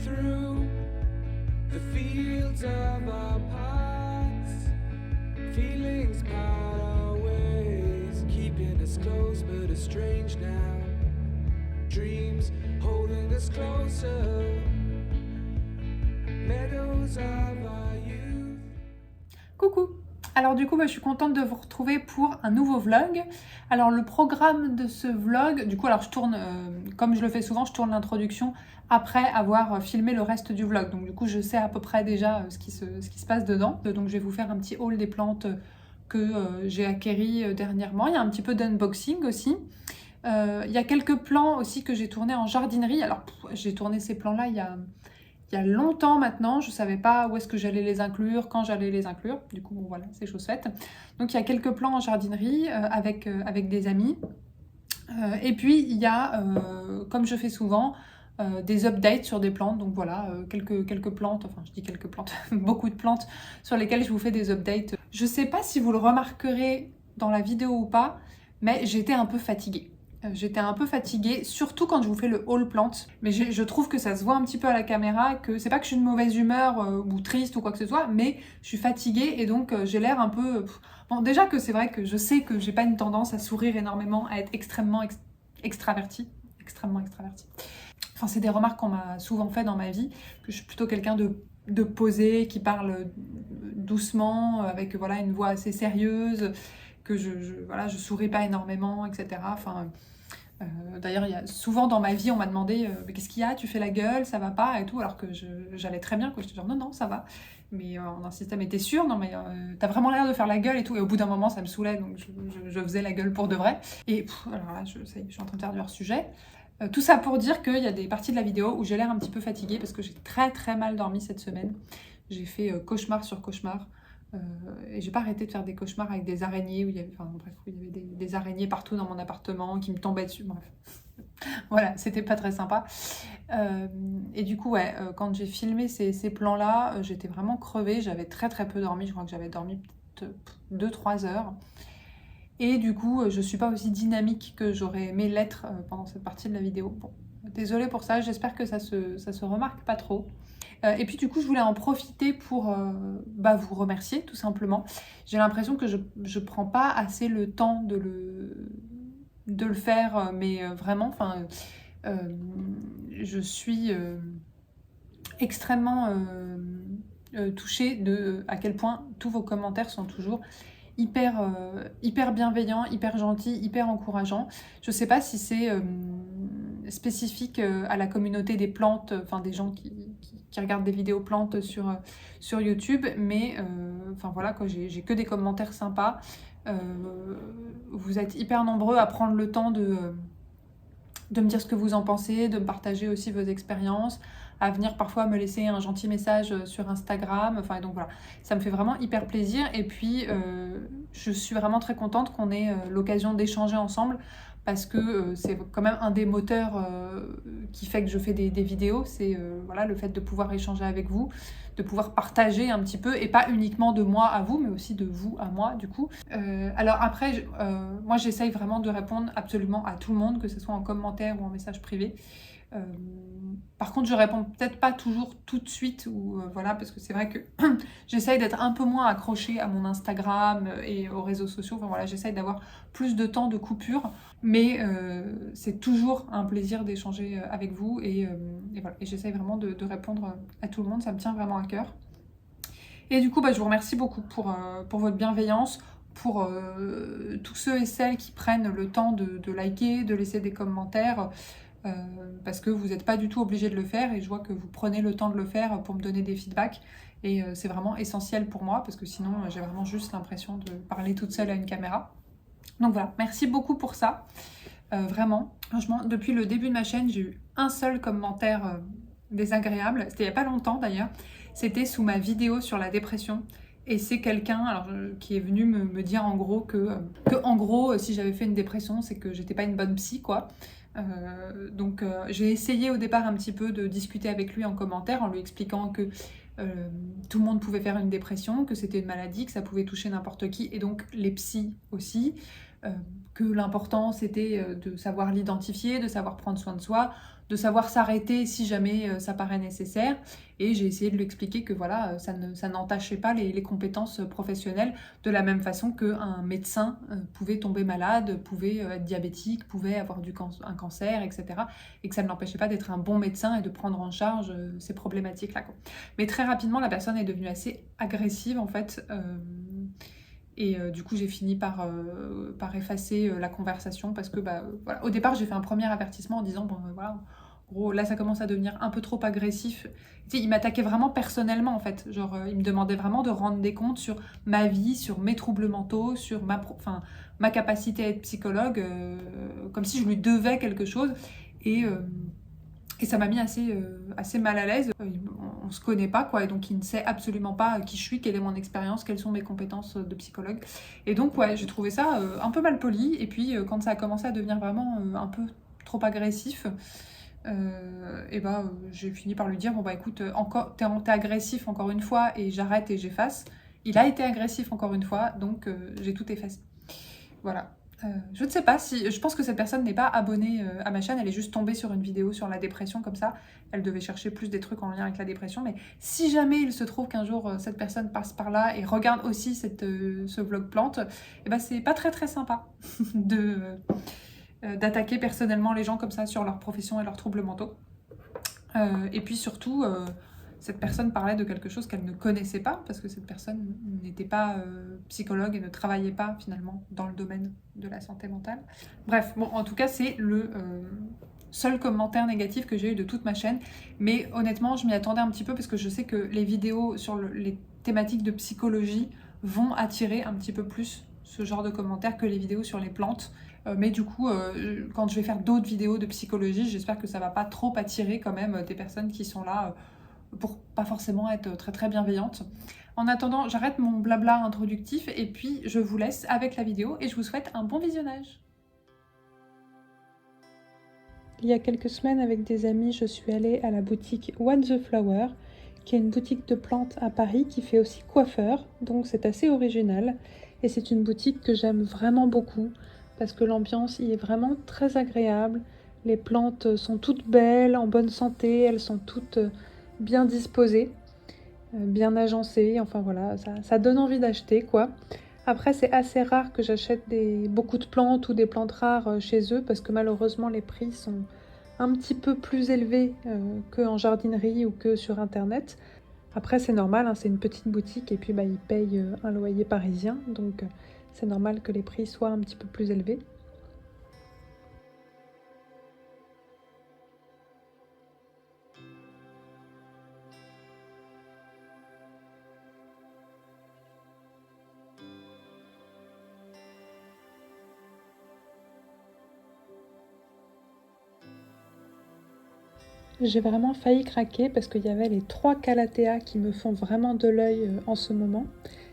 through the fields of our paths. Feelings part our ways, keeping us close but estranged now. Dreams holding us closer. Meadows of our youth. Coucou! Alors du coup, je suis contente de vous retrouver pour un nouveau vlog. Alors le programme de ce vlog, du coup, alors je tourne, comme je le fais souvent, je tourne l'introduction après avoir filmé le reste du vlog. Donc du coup, je sais à peu près déjà ce qui se passe dedans. Donc je vais vous faire un petit haul des plantes que j'ai acquéries dernièrement. Il y a un petit peu d'unboxing aussi. Il y a quelques plans aussi que j'ai tournés en jardinerie. Alors j'ai tourné ces plans-là il y a longtemps maintenant, je ne savais pas où est-ce que j'allais les inclure, quand j'allais les inclure. Du coup, bon, voilà, c'est chose faite. Donc, il y a quelques plans en jardinerie avec des amis. Et puis, il y a, comme je fais souvent, des updates sur des plantes. Donc, voilà, quelques plantes, enfin, je dis quelques plantes, beaucoup de plantes sur lesquelles je vous fais des updates. Je ne sais pas si vous le remarquerez dans la vidéo ou pas, mais j'étais un peu fatiguée. J'étais un peu fatiguée, surtout quand je vous fais le haul plante. Mais je trouve que ça se voit un petit peu à la caméra, que c'est pas que je suis de mauvaise humeur ou triste ou quoi que ce soit, mais je suis fatiguée et donc j'ai l'air un peu... Bon, déjà que c'est vrai que je sais que j'ai pas une tendance à sourire énormément, à être extrêmement extravertie. Extrêmement extravertie. Enfin, c'est des remarques qu'on m'a souvent fait dans ma vie, que je suis plutôt quelqu'un de posé, qui parle doucement, avec voilà, une voix assez sérieuse, que voilà, je souris pas énormément, etc. Enfin... D'ailleurs, souvent dans ma vie, on m'a demandé qu'est-ce qu'il y a, tu fais la gueule, ça va pas et tout, alors que j'allais très bien, quoi. J'étais genre non, ça va. Mais on insistait, mais t'es sûre? Non, mais t'as vraiment l'air de faire la gueule et tout. Et au bout d'un moment, ça me saoulait, donc je faisais la gueule pour de vrai. Et alors là, ça y est, je suis en train de faire du hors-sujet. Tout ça pour dire qu'il y a des parties de la vidéo où j'ai l'air un petit peu fatiguée parce que j'ai très très mal dormi cette semaine. J'ai fait cauchemar sur cauchemar. Et j'ai pas arrêté de faire des cauchemars avec des araignées où il y avait, enfin, bref, où il y avait des araignées partout dans mon appartement qui me tombaient dessus. Bref. Voilà, c'était pas très sympa. Et du coup, ouais, quand j'ai filmé ces plans-là, j'étais vraiment crevée. J'avais très très peu dormi. Je crois que j'avais dormi peut-être 2-3 heures. Et du coup, je suis pas aussi dynamique que j'aurais aimé l'être pendant cette partie de la vidéo. Bon, désolée pour ça. J'espère que ça se remarque pas trop. Et puis du coup, je voulais en profiter pour vous remercier, tout simplement. J'ai l'impression que je prends pas assez le temps de le faire, mais vraiment, enfin, je suis extrêmement touchée à quel point tous vos commentaires sont toujours hyper bienveillants, hyper gentils, hyper encourageants. Je sais pas si c'est spécifique à la communauté des plantes, enfin des gens qui regardent des vidéos plantes sur YouTube, mais enfin voilà quoi, j'ai que des commentaires sympas. Vous êtes hyper nombreux à prendre le temps de me dire ce que vous en pensez, de me partager aussi vos expériences, à venir parfois me laisser un gentil message sur Instagram. Enfin, donc voilà, ça me fait vraiment hyper plaisir. Et puis, je suis vraiment très contente qu'on ait l'occasion d'échanger ensemble parce que c'est quand même un des moteurs qui fait que je fais des vidéos. C'est voilà, le fait de pouvoir échanger avec vous, de pouvoir partager un petit peu, et pas uniquement de moi à vous, mais aussi de vous à moi, du coup. Alors après, moi j'essaye vraiment de répondre absolument à tout le monde, que ce soit en commentaire ou en message privé. Par contre, je réponds peut-être pas toujours tout de suite, ou voilà, parce que c'est vrai que j'essaye d'être un peu moins accrochée à mon Instagram et aux réseaux sociaux. Enfin voilà, j'essaye d'avoir plus de temps de coupure, mais c'est toujours un plaisir d'échanger avec vous, et voilà, et j'essaye vraiment de répondre à tout le monde. Ça me tient vraiment à cœur. Et du coup, je vous remercie beaucoup pour votre bienveillance, pour tous ceux et celles qui prennent le temps de liker, de laisser des commentaires. Parce que vous n'êtes pas du tout obligé de le faire, et je vois que vous prenez le temps de le faire pour me donner des feedbacks, et c'est vraiment essentiel pour moi, parce que sinon j'ai vraiment juste l'impression de parler toute seule à une caméra. Donc voilà, merci beaucoup pour ça, vraiment. Franchement, depuis le début de ma chaîne, j'ai eu un seul commentaire désagréable, c'était il n'y a pas longtemps d'ailleurs, c'était sous ma vidéo sur la dépression. Et c'est quelqu'un qui est venu me dire en gros que en gros, si j'avais fait une dépression, c'est que j'étais pas une bonne psy, quoi. Donc j'ai essayé au départ un petit peu de discuter avec lui en commentaire, en lui expliquant que tout le monde pouvait faire une dépression, que c'était une maladie, que ça pouvait toucher n'importe qui, et donc les psys aussi. que l'important c'était de savoir l'identifier, de savoir prendre soin de soi, de savoir s'arrêter si jamais ça paraît nécessaire. Et j'ai essayé de lui expliquer que voilà, ça n'entachait pas les compétences professionnelles, de la même façon qu'un médecin pouvait tomber malade, pouvait être diabétique, pouvait avoir un cancer, etc. Et que ça ne l'empêchait pas d'être un bon médecin et de prendre en charge ces problématiques-là, quoi. Mais très rapidement, la personne est devenue assez agressive en fait. Et du coup, j'ai fini par effacer la conversation parce que, voilà. Au départ, j'ai fait un premier avertissement en disant, bon, voilà, en gros, là, ça commence à devenir un peu trop agressif. Tu sais, il m'attaquait vraiment personnellement, en fait. Genre, il me demandait vraiment de rendre des comptes sur ma vie, sur mes troubles mentaux, sur ma capacité à être psychologue, comme si je lui devais quelque chose. Et ça m'a mis assez mal à l'aise. On se connaît pas, quoi, et donc il ne sait absolument pas qui je suis, quelle est mon expérience, quelles sont mes compétences de psychologue. Et donc, ouais, j'ai trouvé ça un peu mal poli. Et puis, quand ça a commencé à devenir vraiment un peu trop agressif, j'ai fini par lui dire, bon, écoute, t'es agressif encore une fois, et j'arrête et j'efface. Il a été agressif encore une fois, donc j'ai tout effacé. Voilà. Je ne sais pas si... Je pense que cette personne n'est pas abonnée à ma chaîne, elle est juste tombée sur une vidéo sur la dépression comme ça. Elle devait chercher plus des trucs en lien avec la dépression, mais si jamais il se trouve qu'un jour cette personne passe par là et regarde aussi ce vlog plante, c'est pas très très sympa d'attaquer personnellement les gens comme ça sur leur profession et leurs troubles mentaux. Et puis surtout... cette personne parlait de quelque chose qu'elle ne connaissait pas, parce que cette personne n'était pas psychologue et ne travaillait pas finalement dans le domaine de la santé mentale. Bref, bon, en tout cas, c'est le seul commentaire négatif que j'ai eu de toute ma chaîne. Mais honnêtement, je m'y attendais un petit peu, parce que je sais que les vidéos sur les thématiques de psychologie vont attirer un petit peu plus ce genre de commentaires que les vidéos sur les plantes. Mais du coup, quand je vais faire d'autres vidéos de psychologie, j'espère que ça va pas trop attirer quand même des personnes qui sont là... pour pas forcément être très très bienveillante. En attendant, j'arrête mon blabla introductif et puis je vous laisse avec la vidéo et je vous souhaite un bon visionnage. Il y a quelques semaines, avec des amis, je suis allée à la boutique What the Flower, qui est une boutique de plantes à Paris qui fait aussi coiffeur, donc c'est assez original. Et c'est une boutique que j'aime vraiment beaucoup parce que l'ambiance y est vraiment très agréable. Les plantes sont toutes belles, en bonne santé, elles sont toutes bien disposées, bien agencées, enfin voilà, ça donne envie d'acheter, quoi. Après, c'est assez rare que j'achète beaucoup de plantes ou des plantes rares chez eux, parce que malheureusement les prix sont un petit peu plus élevés qu'en jardinerie ou que sur internet. Après, c'est normal, hein, c'est une petite boutique et puis ils payent un loyer parisien, donc c'est normal que les prix soient un petit peu plus élevés. J'ai vraiment failli craquer parce qu'il y avait les 3 calatheas qui me font vraiment de l'œil en ce moment.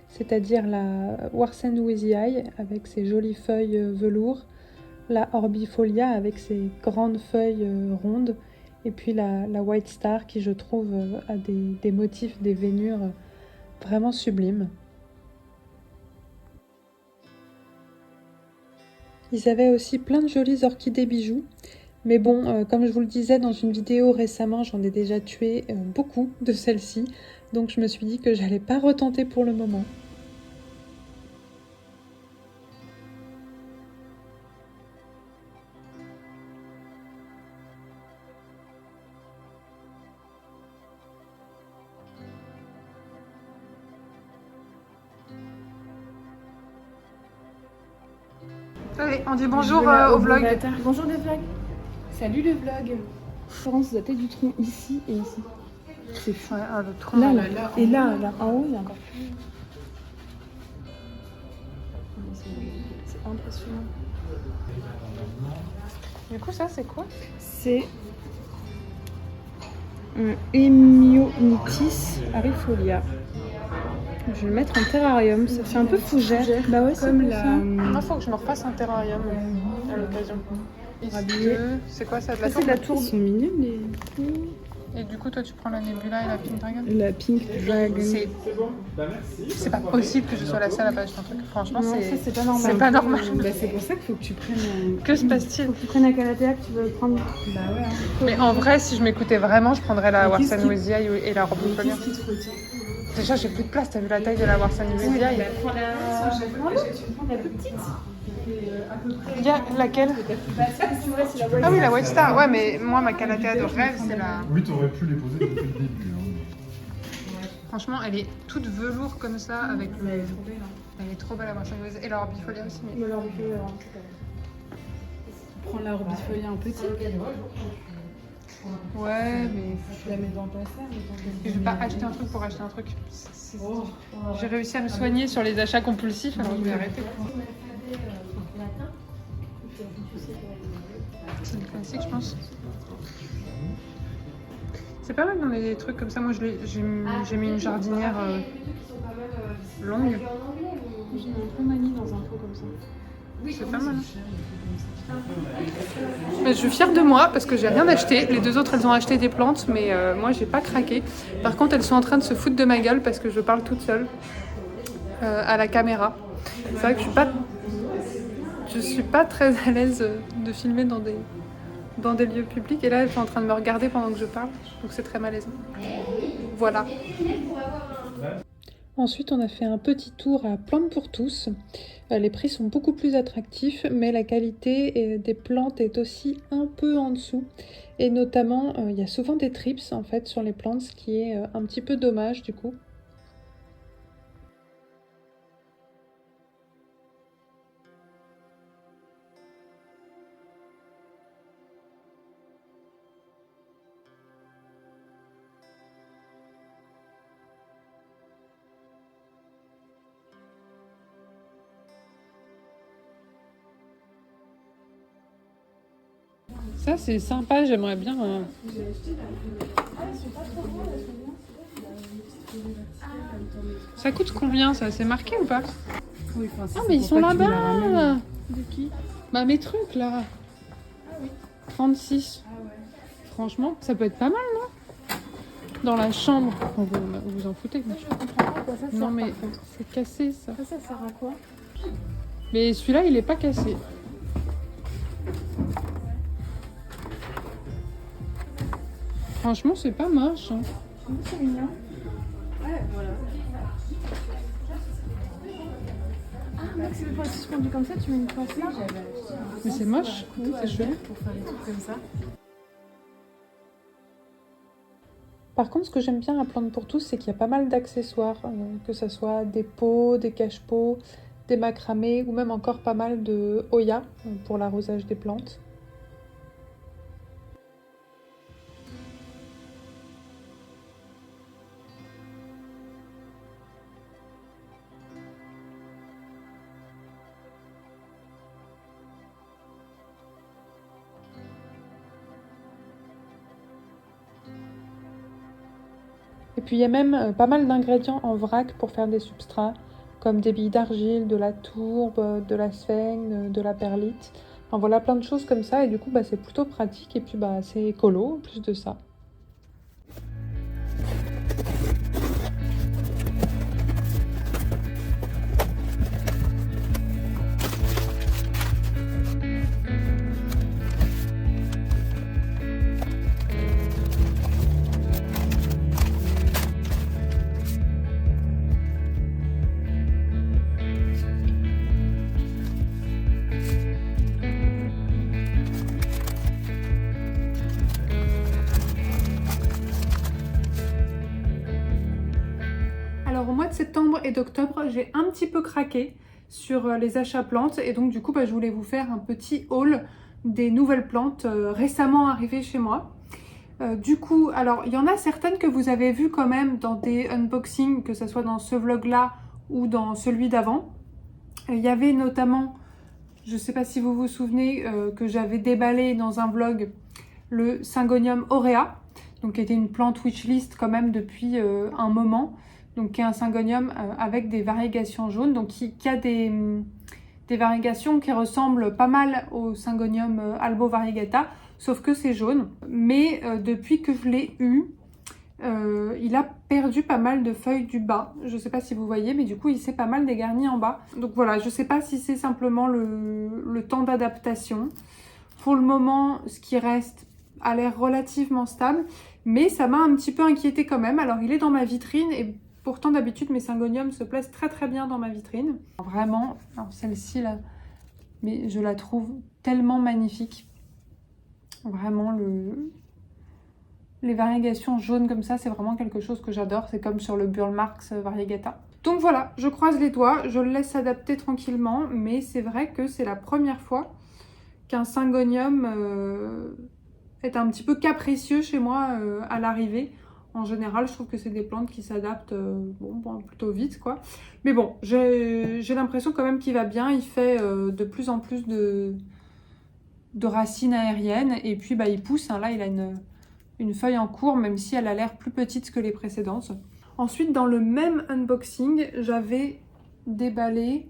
C'est-à-dire la Warsen With Eye avec ses jolies feuilles velours, la Orbifolia avec ses grandes feuilles rondes, et puis la White Star qui, je trouve, a des motifs, des veinures vraiment sublimes. Ils avaient aussi plein de jolies orchidées bijoux. Mais bon, comme je vous le disais dans une vidéo récemment, j'en ai déjà tué beaucoup de celles-ci. Donc je me suis dit que j'allais pas retenter pour le moment. Allez, on dit bonjour au vlog. Bonjour le vlog. Salut le vlog. Florence doit être du tronc ici et ici. C'est fou. Ouais, le tronc, Là. Et là, en haut, il y a encore plus. C'est impressionnant. Du coup, ça, c'est quoi? C'est un Hemionitis arifolia. Je vais le mettre en terrarium. Ça fait un peu fougère. Bah ouais, comme la... Il faut que je me refasse un terrarium à l'occasion. C'est quoi ça, de la tourbe? C'est de la tourbe. Ils sont mignons les... Et du coup, toi, tu prends la Nebula et la Pink Dragon? La Pink Dragon. C'est pas possible que je sois la seule à pas acheter un truc. Franchement, Non, ça, c'est pas normal. C'est pas normal. Bah, c'est pour ça qu'il faut que tu prennes. Que se passe-t-il? Faut que tu prennes la Calathea que tu veux prendre. Bah ouais. Mais en vrai, si je m'écoutais vraiment, je prendrais la Mais qu'est-ce Warsan qui- With the Eye et la Robifolia. Qu'est-ce qui te retient? Déjà, j'ai plus de place. T'as vu la taille de la Warsan With the Eye? Prends la plus petite. Il y a laquelle? Ah oui, la White Star. Ouais, mais moi, ma Calathea de rêve, c'est la... Oui, t'aurais pu les poser depuis le début. Hein. Franchement, elle est toute velours comme ça, avec le... Elle est trop belle, la Warsan With the Eye. Et la Robifolia aussi, mais... Prends la Orbifolia en petit. Ouais, mais... Tu la mets dans ta serre. Je vais pas acheter un truc pour acheter un truc. J'ai réussi à me soigner sur les achats compulsifs, alors je vais arrêter. C'est des classiques, je pense. C'est pas mal dans les trucs comme ça. Moi, j'ai mis une jardinière longue. J'ai un peu manie dans un pot comme ça. C'est pas mal. Mais je suis fière de moi parce que j'ai rien acheté. Les deux autres, elles ont acheté des plantes, mais moi, j'ai pas craqué. Par contre, elles sont en train de se foutre de ma gueule parce que je parle toute seule à la caméra. C'est vrai que je suis pas très à l'aise de filmer dans des lieux publics. Et là, elles sont en train de me regarder pendant que je parle. Donc c'est très malaisant. Voilà. Ensuite, on a fait un petit tour à Plantes pour tous. Les prix sont beaucoup plus attractifs, mais la qualité des plantes est aussi un peu en dessous. Et notamment, il y a souvent des trips en fait sur les plantes, ce qui est un petit peu dommage du coup. Ça c'est sympa, j'aimerais bien. Ça coûte combien ça? C'est marqué ou pas? Oui, Ah mais ils sont là-bas. De qui? Bah mes trucs là. Ah oui. 36. Ah ouais. Franchement, ça peut être pas mal, non? Dans la chambre. Enfin, vous en foutez, bien sûr. Je comprends pas à quoi ça sert. Non mais c'est cassé ça. Ça sert à quoi? Mais celui-là il est pas cassé. Franchement, c'est pas moche. Hein. C'est mignon. Ouais, voilà. Ah, mec, c'est pas suspendu comme ça, tu mets une pince là. Mais c'est moche, c'est chelou. Pour faire des trucs comme ça. Par contre, ce que j'aime bien à Plantes pour tous, c'est qu'il y a pas mal d'accessoires, que ce soit des pots, des cache-pots, des macramés ou même encore pas mal de Hoya pour l'arrosage des plantes. Et puis il y a même pas mal d'ingrédients en vrac pour faire des substrats, comme des billes d'argile, de la tourbe, de la sphène, de la perlite. Enfin voilà, plein de choses comme ça et du coup c'est plutôt pratique et puis c'est écolo en plus de ça. Alors au mois de septembre et d'octobre, j'ai un petit peu craqué sur les achats plantes et donc du coup je voulais vous faire un petit haul des nouvelles plantes récemment arrivées chez moi. Du coup, alors il y en a certaines que vous avez vues quand même dans des unboxings, que ce soit dans ce vlog là ou dans celui d'avant. Il y avait notamment, je ne sais pas si vous vous souvenez, que j'avais déballé dans un vlog le Syngonium aurea, donc qui était une plante wishlist quand même depuis un moment. Donc qui est un syngonium avec des variegations jaunes, donc qui a des des variegations qui ressemblent pas mal au Syngonium Albo Variegata, sauf que c'est jaune. Mais depuis que je l'ai eu, il a perdu pas mal de feuilles du bas. Je sais pas si vous voyez, mais du coup il s'est pas mal dégarni en bas. Donc voilà, je sais pas si c'est simplement le temps d'adaptation. Pour le moment, ce qui reste a l'air relativement stable, mais ça m'a un petit peu inquiétée quand même. Alors il est dans ma vitrine et pourtant d'habitude mes Syngoniums se plaisent très très bien dans ma vitrine. Vraiment, celle-ci là, mais je la trouve tellement magnifique. Vraiment les variegations jaunes comme ça, c'est vraiment quelque chose que j'adore. C'est comme sur le Burle-Marx Variegata. Donc voilà, je croise les doigts, je le laisse s'adapter tranquillement, mais c'est vrai que c'est la première fois qu'un Syngonium est un petit peu capricieux chez moi à l'arrivée. En général, je trouve que c'est des plantes qui s'adaptent plutôt vite, quoi. Mais bon, j'ai l'impression quand même qu'il va bien. Il fait de plus en plus de racines aériennes. Et puis, il pousse. Hein. Là, il a une feuille en cours, même si elle a l'air plus petite que les précédentes. Ensuite, dans le même unboxing, j'avais déballé...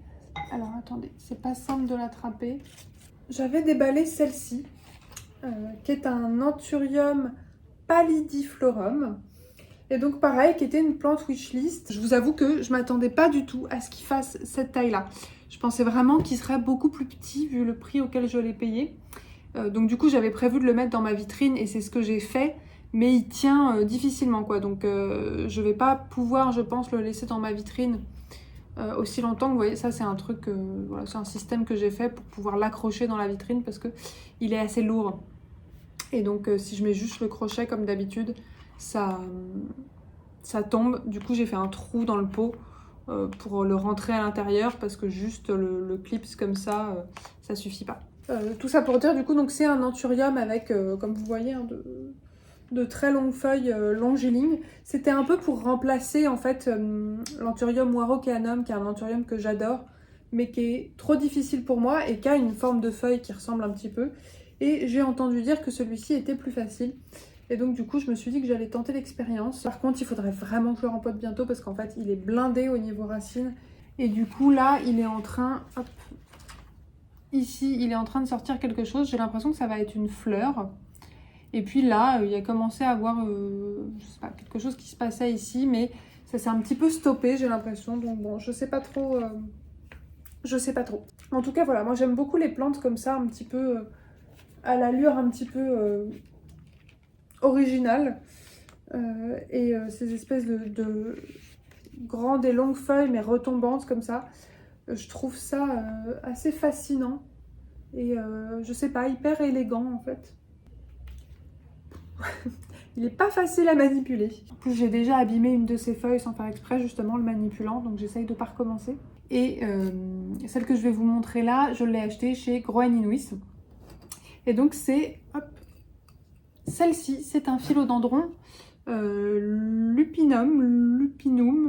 Alors, attendez, c'est pas simple de l'attraper. J'avais déballé celle-ci, qui est un Anthurium pallidiflorum. Et donc pareil, qui était une plante wishlist. Je vous avoue que je m'attendais pas du tout à ce qu'il fasse cette taille-là. Je pensais vraiment qu'il serait beaucoup plus petit vu le prix auquel je l'ai payé. Donc du coup, j'avais prévu de le mettre dans ma vitrine et c'est ce que j'ai fait. Mais il tient difficilement, quoi. Donc je vais pas pouvoir, je pense, le laisser dans ma vitrine aussi longtemps. Vous voyez, ça c'est un truc, voilà, c'est un système que j'ai fait pour pouvoir l'accrocher dans la vitrine parce que il est assez lourd. Et donc si je mets juste le crochet comme d'habitude, ça tombe. Du coup j'ai fait un trou dans le pot pour le rentrer à l'intérieur parce que juste le clips comme ça, ça suffit pas. Tout ça pour dire, du coup, donc c'est un Anthurium avec, comme vous voyez, hein, de très longues feuilles longilignes. C'était un peu pour remplacer en fait l'Anthurium Warockeanum, qui est un Anthurium que j'adore, mais qui est trop difficile pour moi et qui a une forme de feuille qui ressemble un petit peu. Et j'ai entendu dire que celui-ci était plus facile. Et donc du coup, je me suis dit que j'allais tenter l'expérience. Par contre, il faudrait vraiment que je le rempote bientôt parce qu'en fait, il est blindé au niveau racine. Et du coup, là, il est en train... Hop, ici, il est en train de sortir quelque chose. J'ai l'impression que ça va être une fleur. Et puis là, il a commencé à avoir je sais pas, quelque chose qui se passait ici, mais ça s'est un petit peu stoppé, j'ai l'impression. Donc bon, je sais pas trop. Je sais pas trop. En tout cas, voilà, moi j'aime beaucoup les plantes comme ça, un petit peu à l'allure un petit peu originale. Et ces espèces de grandes et longues feuilles, mais retombantes comme ça. Je trouve ça assez fascinant. Et je sais pas, hyper élégant en fait. Il n'est pas facile à manipuler. En plus, j'ai déjà abîmé une de ces feuilles sans faire exprès, justement, le manipulant. Donc, j'essaye de ne pas recommencer. Et celle que je vais vous montrer là, je l'ai achetée chez Groen Inuis. Et donc, c'est... Celle-ci, c'est un philodendron lupinum.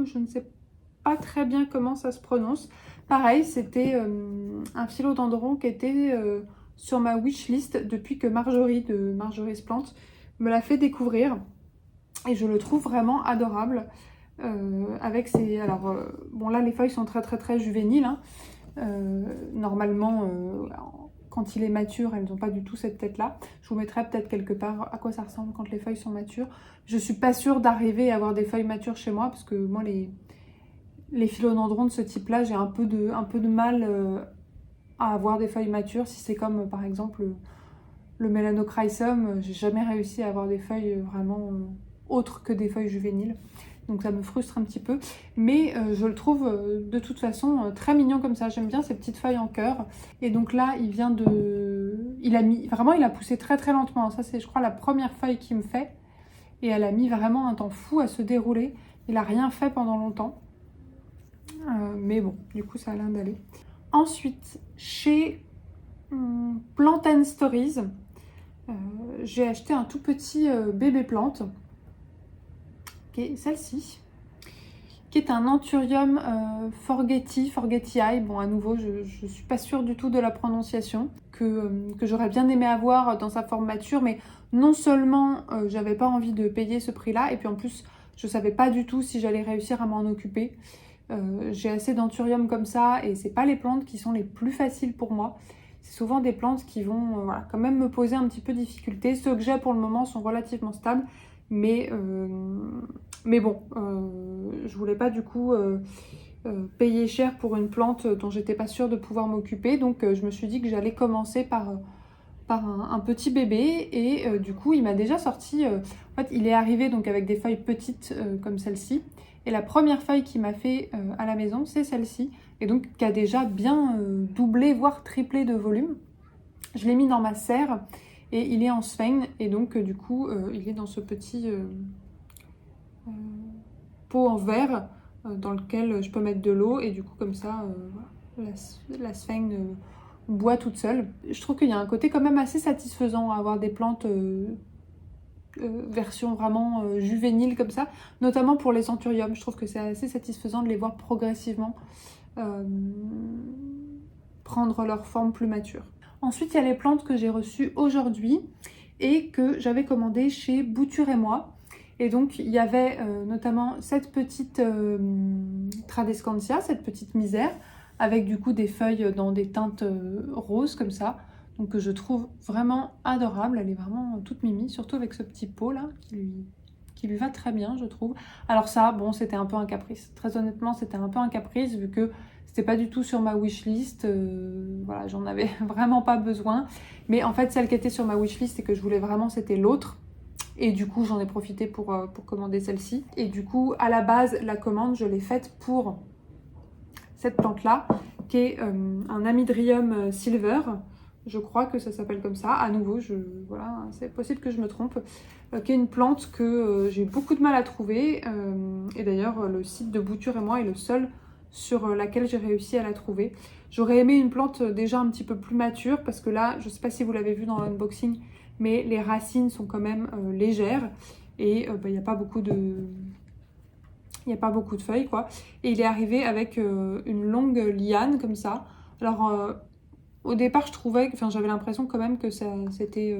Je ne sais pas très bien comment ça se prononce. Pareil, c'était un philodendron qui était sur ma wishlist depuis que Marjorie de Marjorie's Plants me l'a fait découvrir et je le trouve vraiment adorable avec ses... Alors bon, là les feuilles sont très juvéniles hein. Normalement quand il est mature elles n'ont pas du tout cette tête là. Je vous mettrai peut-être quelque part à quoi ça ressemble quand les feuilles sont matures. Je suis pas sûre d'arriver à avoir des feuilles matures chez moi parce que moi les philodendrons de ce type là j'ai un peu de mal à avoir des feuilles matures. Si c'est comme par exemple le Melanochrysum, j'ai jamais réussi à avoir des feuilles vraiment autres que des feuilles juvéniles. Donc ça me frustre un petit peu. Mais je le trouve de toute façon très mignon comme ça. J'aime bien ces petites feuilles en cœur. Et donc là, il vient de... Il a poussé très lentement. Ça c'est je crois la première feuille qu'il me fait. Et elle a mis vraiment un temps fou à se dérouler. Il a rien fait pendant longtemps. Mais bon, du coup ça a l'air d'aller. Ensuite, chez Plant and Stories, j'ai acheté un tout petit bébé plante, qui est celle-ci, qui est un Anthurium Forgetii. Bon, à nouveau, je ne suis pas sûre du tout de la prononciation, que j'aurais bien aimé avoir dans sa forme mature, mais non seulement j'avais pas envie de payer ce prix-là, et puis en plus, je savais pas du tout si j'allais réussir à m'en occuper. J'ai assez d'anthurium comme ça et c'est pas les plantes qui sont les plus faciles pour moi. C'est souvent des plantes qui vont voilà, quand même me poser un petit peu de difficulté. Ceux que j'ai pour le moment sont relativement stables, mais bon, je voulais pas du coup payer cher pour une plante dont j'étais pas sûre de pouvoir m'occuper. Donc je me suis dit que j'allais commencer par un petit bébé et du coup il m'a déjà sorti, en fait il est arrivé donc avec des feuilles petites comme celle-ci et la première feuille qu'il m'a fait à la maison c'est celle-ci et donc qui a déjà bien doublé voire triplé de volume. Je l'ai mis dans ma serre et il est en sphène et donc du coup il est dans ce petit pot en verre dans lequel je peux mettre de l'eau et du coup comme ça la sphène boit toute seule. Je trouve qu'il y a un côté quand même assez satisfaisant à avoir des plantes version vraiment juvénile comme ça, notamment pour les anthuriums. Je trouve que c'est assez satisfaisant de les voir progressivement prendre leur forme plus mature. Ensuite, il y a les plantes que j'ai reçues aujourd'hui et que j'avais commandées chez Bouture et moi. Et donc, il y avait notamment cette petite Tradescantia, cette petite misère, avec du coup des feuilles dans des teintes roses comme ça. Donc que je trouve vraiment adorable, elle est vraiment toute mimi, surtout avec ce petit pot là qui lui va très bien je trouve. Alors ça, bon c'était un peu un caprice, très honnêtement c'était un peu un caprice vu que c'était pas du tout sur ma wishlist, voilà j'en avais vraiment pas besoin. Mais en fait celle qui était sur ma wishlist et que je voulais vraiment c'était l'autre. Et du coup j'en ai profité pour commander celle-ci. Et du coup à la base la commande je l'ai faite pour cette plante là qui est un Amydrium silver. Je crois que ça s'appelle comme ça. À nouveau, voilà, c'est possible que je me trompe. Qui est une plante que j'ai beaucoup de mal à trouver. Et d'ailleurs, le site de Bouture et moi est le seul sur laquelle j'ai réussi à la trouver. J'aurais aimé une plante déjà un petit peu plus mature parce que là, je ne sais pas si vous l'avez vu dans l'unboxing, mais les racines sont quand même légères et il n'y a pas beaucoup de... Il n'y a pas beaucoup de feuilles, quoi. Et il est arrivé avec une longue liane comme ça. Alors... au départ, je trouvais, enfin, j'avais l'impression quand même que c'était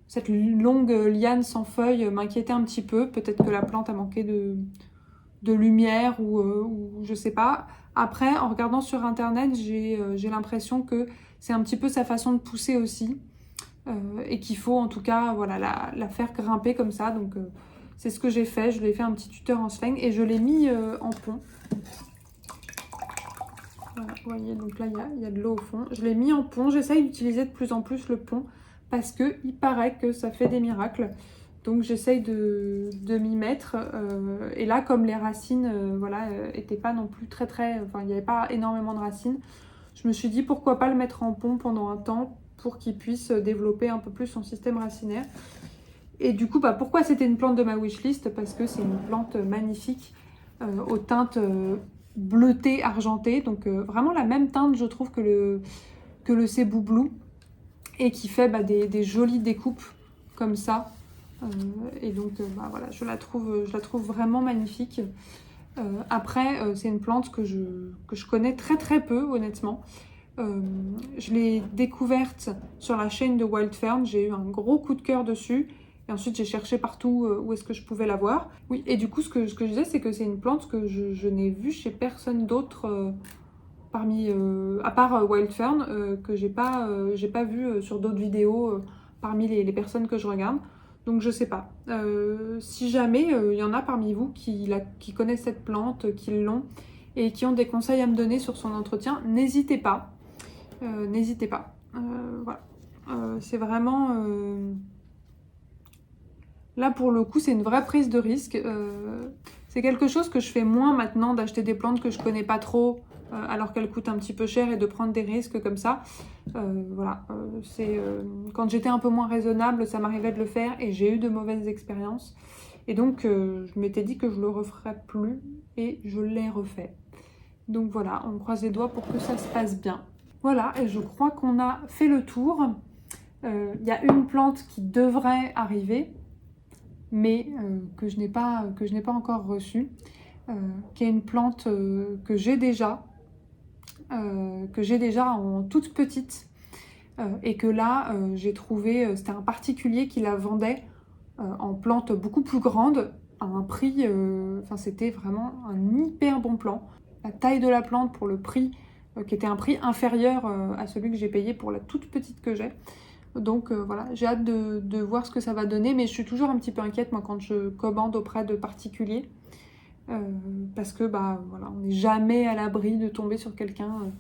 cette longue liane sans feuilles m'inquiétait un petit peu. Peut-être que la plante a manqué de lumière ou je sais pas. Après, en regardant sur internet, j'ai l'impression que c'est un petit peu sa façon de pousser aussi et qu'il faut en tout cas voilà, la faire grimper comme ça. Donc c'est ce que j'ai fait. Je lui ai fait un petit tuteur en sphène et je l'ai mis en pont. Voilà, vous voyez, donc là il y a de l'eau au fond. Je l'ai mis en pont, j'essaye d'utiliser de plus en plus le pont parce qu'il paraît que ça fait des miracles. Donc j'essaye de m'y mettre. Et là, comme les racines voilà, étaient pas non plus enfin il n'y avait pas énormément de racines, je me suis dit pourquoi pas le mettre en pont pendant un temps pour qu'il puisse développer un peu plus son système racinaire. Et du coup, pourquoi c'était une plante de ma wishlist? Parce que c'est une plante magnifique aux teintes... bleuté argenté, donc vraiment la même teinte je trouve que le Cebu Blue et qui fait des jolies découpes comme ça et donc voilà je la trouve vraiment magnifique. Après c'est une plante que je connais très très peu honnêtement. Je l'ai découverte sur la chaîne de Wild Fern, j'ai eu un gros coup de cœur dessus. Et ensuite, j'ai cherché partout où est-ce que je pouvais la voir. Oui, et du coup, ce que je disais, c'est que c'est une plante que je n'ai vue chez personne d'autre à part Wild Fern, que j'ai pas vu sur d'autres vidéos parmi les personnes que je regarde. Donc, je sais pas. Si jamais il y en a parmi vous qui connaissent cette plante, qui l'ont et qui ont des conseils à me donner sur son entretien, n'hésitez pas. N'hésitez pas. Voilà. C'est vraiment... Là, pour le coup, c'est une vraie prise de risque. C'est quelque chose que je fais moins maintenant, d'acheter des plantes que je connais pas trop, alors qu'elles coûtent un petit peu cher et de prendre des risques comme ça. Voilà, quand j'étais un peu moins raisonnable, ça m'arrivait de le faire et j'ai eu de mauvaises expériences. Et donc, je m'étais dit que je le referais plus et je l'ai refait. Donc voilà, on croise les doigts pour que ça se passe bien. Voilà, et je crois qu'on a fait le tour. Il y a une plante qui devrait arriver, mais que je n'ai pas encore reçue, qui est une plante que j'ai déjà en toute petite, et que là j'ai trouvé, c'était un particulier qui la vendait en plante beaucoup plus grande, à un prix, c'était vraiment un hyper bon plan. La taille de la plante pour le prix, qui était un prix inférieur à celui que j'ai payé pour la toute petite que j'ai. Donc voilà, j'ai hâte de voir ce que ça va donner, mais je suis toujours un petit peu inquiète moi quand je commande auprès de particuliers. Parce que voilà, on n'est jamais à l'abri de tomber sur quelqu'un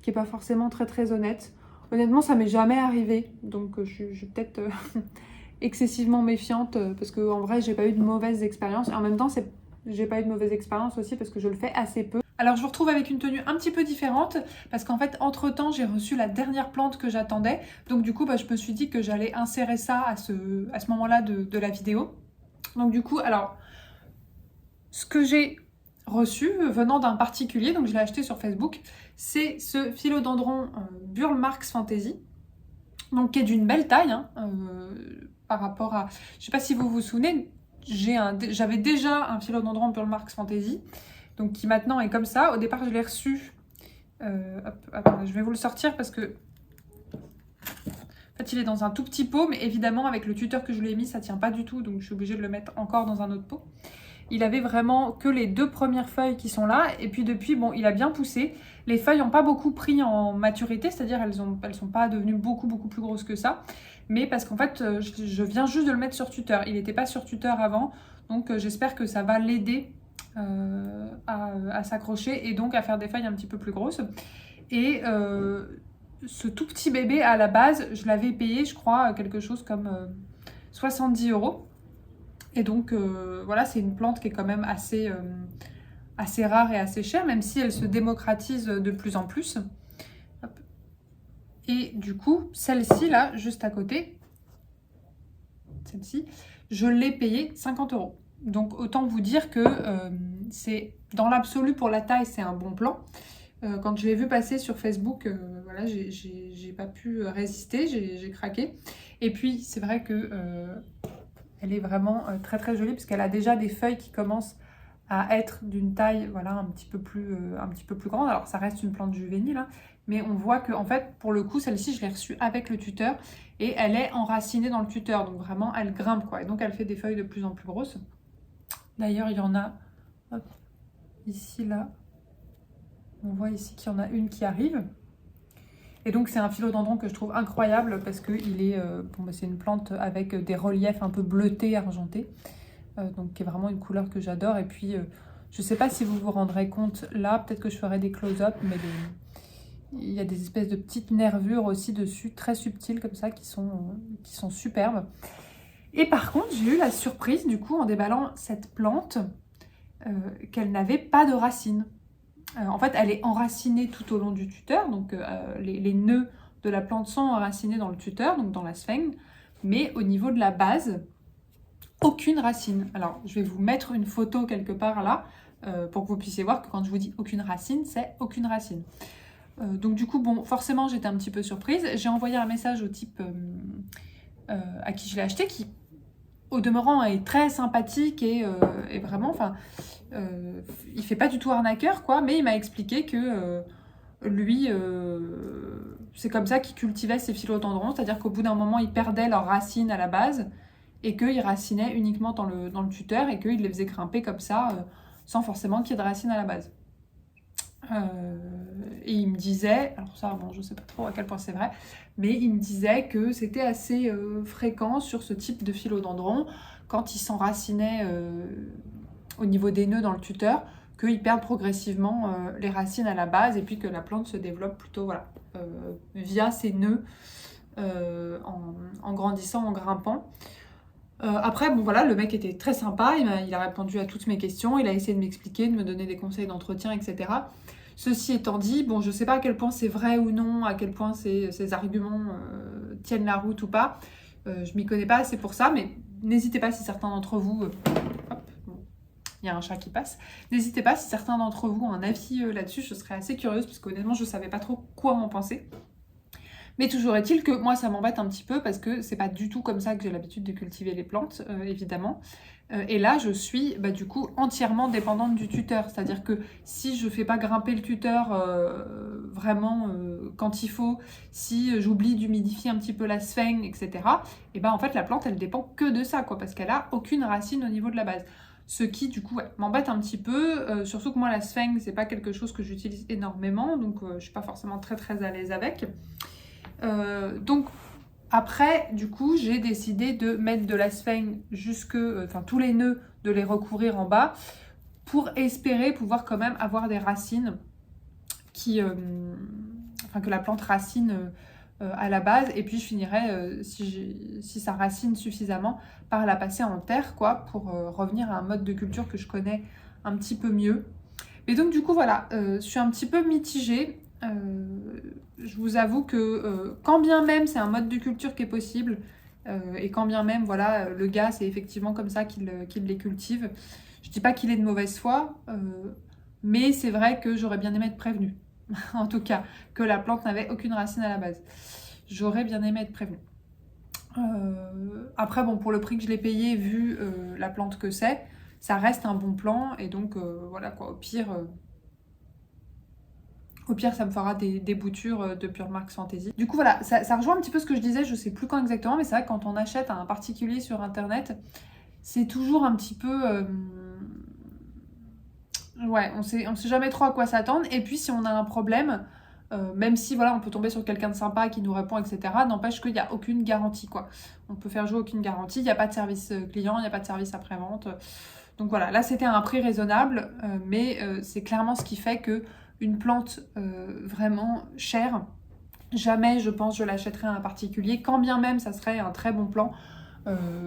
qui n'est pas forcément très très honnête. Honnêtement, ça m'est jamais arrivé, donc je suis peut-être excessivement méfiante parce qu'en vrai, j'ai pas eu de mauvaise expérience. En même temps, j'ai pas eu de mauvaise expérience aussi parce que je le fais assez peu. Alors je vous retrouve avec une tenue un petit peu différente parce qu'en fait entre temps j'ai reçu la dernière plante que j'attendais, donc du coup je me suis dit que j'allais insérer ça à ce moment-là de la vidéo. Donc du coup alors ce que j'ai reçu venant d'un particulier, donc je l'ai acheté sur Facebook, c'est ce philodendron Burle Marx Fantasy, donc qui est d'une belle taille par rapport à, je sais pas si vous vous souvenez, j'avais déjà un philodendron Burle Marx Fantasy, donc qui maintenant est comme ça. Au départ, je l'ai reçu. Attendez, je vais vous le sortir parce que en fait, il est dans un tout petit pot, mais évidemment, avec le tuteur que je lui ai mis, ça tient pas du tout, donc je suis obligée de le mettre encore dans un autre pot. Il avait vraiment que les 2 premières feuilles qui sont là, et puis depuis, bon, il a bien poussé. Les feuilles n'ont pas beaucoup pris en maturité, c'est-à-dire elles sont pas devenues beaucoup plus grosses que ça, mais parce qu'en fait, je viens juste de le mettre sur tuteur. Il n'était pas sur tuteur avant, donc j'espère que ça va l'aider à s'accrocher et donc à faire des feuilles un petit peu plus grosses. Et ce tout petit bébé à la base, je l'avais payé, je crois, quelque chose comme 70 €. Et donc voilà, c'est une plante qui est quand même assez rare et assez chère, même si elle se démocratise de plus en plus. Hop. Et du coup, celle-ci là, juste à côté, celle-ci, je l'ai payée 50 €. Donc autant vous dire que c'est dans l'absolu pour la taille, c'est un bon plan. Quand je l'ai vu passer sur Facebook, voilà, j'ai pas pu résister, j'ai craqué. Et puis c'est vrai que elle est vraiment très très jolie parce qu'elle a déjà des feuilles qui commencent à être d'une taille voilà, un petit peu plus grande. Alors ça reste une plante juvénile, hein, mais on voit que en fait pour le coup celle-ci je l'ai reçue avec le tuteur et elle est enracinée dans le tuteur, donc vraiment elle grimpe quoi, et donc elle fait des feuilles de plus en plus grosses. D'ailleurs il y en a ici là, on voit ici qu'il y en a une qui arrive. Et donc c'est un philodendron que je trouve incroyable parce que c'est une plante avec des reliefs un peu bleutés, argentés, donc qui est vraiment une couleur que j'adore. Et puis je sais pas si vous vous rendrez compte là, peut-être que je ferai des close-up, mais il y a des espèces de petites nervures aussi dessus, très subtiles comme ça, qui sont superbes. Et par contre j'ai eu la surprise du coup en déballant cette plante qu'elle n'avait pas de racines. En fait, elle est enracinée tout au long du tuteur, donc les nœuds de la plante sont enracinés dans le tuteur, donc dans la sphène, mais au niveau de la base, aucune racine. Alors, je vais vous mettre une photo quelque part là, pour que vous puissiez voir que quand je vous dis aucune racine, c'est aucune racine. Donc du coup, bon, forcément, j'étais un petit peu surprise. J'ai envoyé un message au type à qui je l'ai acheté, qui, au demeurant, est très sympathique et vraiment, enfin... il fait pas du tout arnaqueur quoi, mais il m'a expliqué que lui c'est comme ça qu'il cultivait ses philodendrons, c'est-à-dire qu'au bout d'un moment ils perdaient leurs racines à la base et qu'ils racinaient uniquement dans le tuteur et qu'il les faisait grimper comme ça sans forcément qu'il y ait de racines à la base. Et il me disait, alors ça bon je sais pas trop à quel point c'est vrai, mais il me disait que c'était assez fréquent sur ce type de philodendron quand ils s'enracinaient au niveau des nœuds dans le tuteur, qu'ils perdent progressivement les racines à la base et puis que la plante se développe plutôt voilà, via ces nœuds en grandissant, en grimpant. Après, bon voilà, le mec était très sympa, il a répondu à toutes mes questions, il a essayé de m'expliquer, de me donner des conseils d'entretien, etc. Ceci étant dit, bon, je sais pas à quel point c'est vrai ou non, à quel point ces arguments tiennent la route ou pas. Je m'y connais pas assez pour ça, mais n'hésitez pas si certains d'entre vous... il y a un chat qui passe. N'hésitez pas si certains d'entre vous ont un avis là-dessus, je serais assez curieuse parce qu'honnêtement je ne savais pas trop quoi en penser. Mais toujours est-il que moi ça m'embête un petit peu parce que c'est pas du tout comme ça que j'ai l'habitude de cultiver les plantes, évidemment. Et là je suis du coup entièrement dépendante du tuteur, c'est-à-dire que si je fais pas grimper le tuteur vraiment quand il faut, si j'oublie d'humidifier un petit peu la sphène, etc. Et en fait la plante elle dépend que de ça quoi, parce qu'elle a aucune racine au niveau de la base. Ce qui, du coup, ouais, m'embête un petit peu. Surtout que moi, la sphène, c'est pas quelque chose que j'utilise énormément. Donc, je suis pas forcément très à l'aise avec. Donc, après, du coup, j'ai décidé de mettre de la sphène jusque... Enfin, tous les nœuds, de les recouvrir en bas pour espérer pouvoir quand même avoir des racines qui... Enfin, que la plante racine à la base. Et puis, je finirai, si ça racine suffisamment, par la passer en terre, quoi, pour revenir à un mode de culture que je connais un petit peu mieux. Et donc, du coup, voilà, je suis un petit peu mitigée. Je vous avoue que quand bien même c'est un mode de culture qui est possible, et quand bien même, voilà, le gars, c'est effectivement comme ça qu'il les cultive. Je dis pas qu'il est de mauvaise foi, mais c'est vrai que j'aurais bien aimé être prévenue. En tout cas, que la plante n'avait aucune racine à la base. J'aurais bien aimé être prévenue. Après, bon, pour le prix que je l'ai payé, vu la plante que c'est, ça reste un bon plan. Et donc, voilà quoi, au pire, ça me fera des boutures de Pure Marks Fantasy. Du coup, voilà, ça rejoint un petit peu ce que je disais, je sais plus quand exactement, mais c'est vrai que quand on achète à un particulier sur Internet, c'est toujours un petit peu... Ouais, on sait jamais trop à quoi s'attendre. Et puis, si on a un problème, même si voilà, on peut tomber sur quelqu'un de sympa qui nous répond, etc., n'empêche qu'il n'y a aucune garantie, quoi. On peut faire jouer aucune garantie, il n'y a pas de service client, il n'y a pas de service après-vente. Donc voilà, là, c'était à un prix raisonnable, mais c'est clairement ce qui fait que une plante vraiment chère, jamais, je pense, je l'achèterai à un particulier, quand bien même ça serait un très bon plan.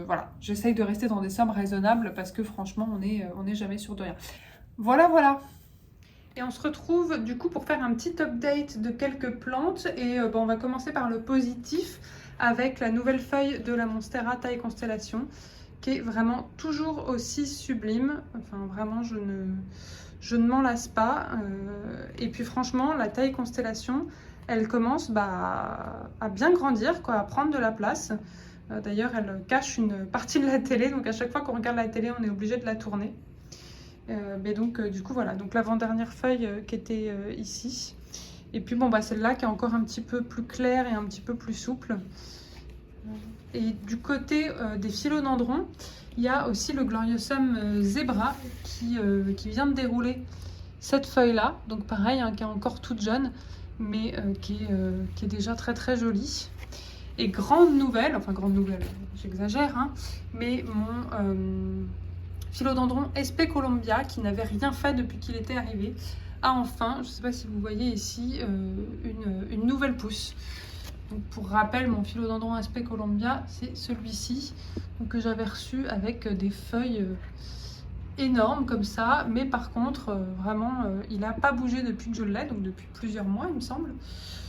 Voilà, j'essaye de rester dans des sommes raisonnables parce que franchement, on est jamais sûr de rien. Voilà. Et on se retrouve du coup pour faire un petit update de quelques plantes. Et on va commencer par le positif avec la nouvelle feuille de la Monstera taille constellation qui est vraiment toujours aussi sublime. Enfin vraiment, je ne m'en lasse pas. Et puis franchement, la taille constellation, elle commence à bien grandir, quoi, à prendre de la place. D'ailleurs, elle cache une partie de la télé. Donc à chaque fois qu'on regarde la télé, on est obligé de la tourner. Mais donc du coup voilà, donc l'avant-dernière feuille qui était ici, et puis bon celle-là qui est encore un petit peu plus claire et un petit peu plus souple. Et du côté des philodendrons, il y a aussi le Gloriosum Zebra qui vient de dérouler cette feuille-là, donc pareil, hein, qui est encore toute jeune, mais qui est déjà très jolie. Et grande nouvelle, j'exagère, hein, mais mon philodendron SP Columbia, qui n'avait rien fait depuis qu'il était arrivé, a enfin, je ne sais pas si vous voyez ici, une nouvelle pousse. Donc pour rappel, mon philodendron SP Columbia, c'est celui-ci, que j'avais reçu avec des feuilles énormes comme ça, mais par contre, vraiment, il n'a pas bougé depuis que je l'ai, donc depuis plusieurs mois, il me semble.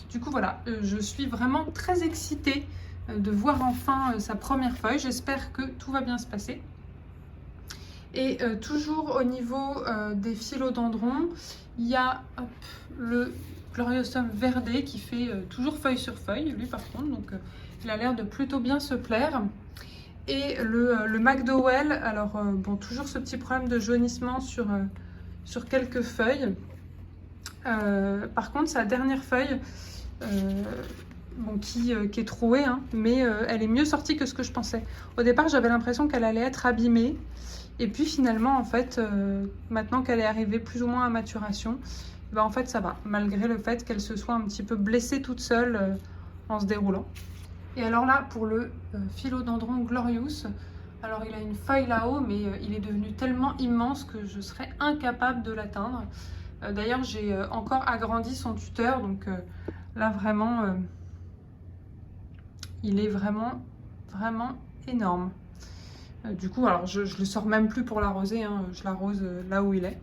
Du coup, voilà, je suis vraiment très excitée de voir enfin sa première feuille. J'espère que tout va bien se passer. Et toujours au niveau des philodendrons, il y a le Gloriosum Verde qui fait toujours feuille sur feuille, lui par contre, donc il a l'air de plutôt bien se plaire. Et le McDowell, alors toujours ce petit problème de jaunissement sur quelques feuilles. Par contre, sa dernière feuille, qui est trouée, hein, mais elle est mieux sortie que ce que je pensais. Au départ, j'avais l'impression qu'elle allait être abîmée. Et puis finalement, en fait, maintenant qu'elle est arrivée plus ou moins à maturation, en fait ça va, malgré le fait qu'elle se soit un petit peu blessée toute seule en se déroulant. Et alors là, pour le philodendron Glorious, alors il a une feuille là-haut, mais il est devenu tellement immense que je serais incapable de l'atteindre. D'ailleurs, j'ai encore agrandi son tuteur, donc là vraiment, il est vraiment énorme. Du coup, alors je le sors même plus pour l'arroser, hein, je l'arrose là où il est.